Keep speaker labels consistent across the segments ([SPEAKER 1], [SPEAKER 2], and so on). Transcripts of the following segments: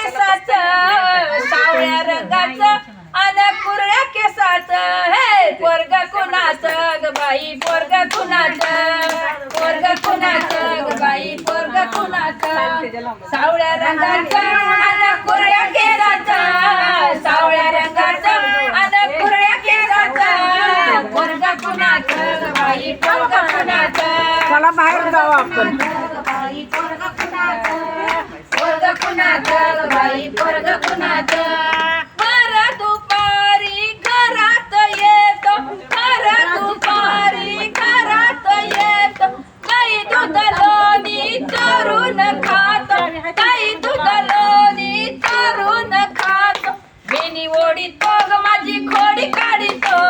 [SPEAKER 1] केसाचं सावळ्या रंगाचं अन कुरळ्या केसाचं हे पोरग कुणाचं ग बाई पोरग कुणाचं पोरग कुणाचं ग बाई पोरग कुणाचं सावळ्या रंगाचं अन कुरळ्या केसाचं सावळ्या रंगाचं अन कुरळ्या केसाचं पोरग कुणाचं ग बाई पोरग कुणाचं
[SPEAKER 2] चला बाहेर जाऊ आपण
[SPEAKER 1] बाई पोरग कुणाचं पोरग कुणाचं ग बाई पोरग कुणाचं भर दुपारी घरात येतो भर दुपारी घरात येतो काही दूध लोणी चरून खातो काही दूध लोणी चरून खातो बेनी ओढीतो ग माझी खोडी काढितो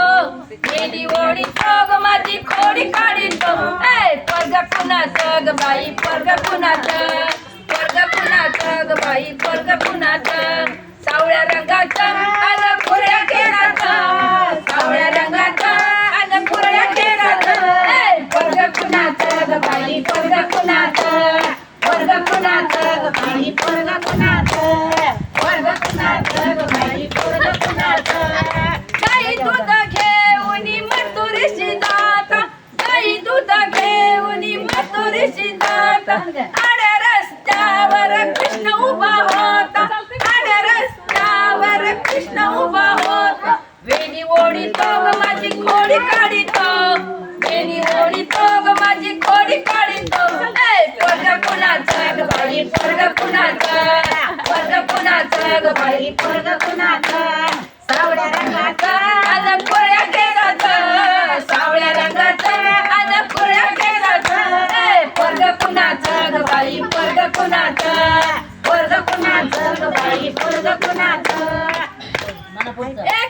[SPEAKER 1] बेनी ओढीतो ग माझी खोडी काढितो ए पोरग कुणाचं ग बाई पोरग कुणाचं पोरग कुणाचं ग बाई पोरग कुणाचं सावळ्या रंगाचं अन कुरळ्या केसाचं सावळ्या रंगाचं अन कुरळ्या केसाचं ए पोरग कुणाचं ग बाई पोरग कुणाचं पोरग कुणाचं ग बाई पोरग कुणाचं पोरग कुणाचं ग बाई पोरग कुणाचं गाई दूध घेऊन मथुरीशी जाता गाई दूध घेऊन मथुरीशी जाता आड्या रस्त्यावर कृष्ण उभा होता आड्या रस्त्यावर कृष्ण उभा होता वेणी ओढीतो ग माझी खोडी काढितो वेणी ओढीतो ग माझी खोडी काढितो ए पोरग कुणाचं ग बाई पोरग कुणाचं पोरग कुणाचं ग बाई पोरग कुणाचं सावळ्या रंगाचं अन कुरळ्या केसाचं सावळ्या रंगाचं अन कुरळ्या केसाचं ए पोरग कुणाचं ग बाई पोरग कुणाचं पोरग कुणाचं ग बाई पोरग कुणाचं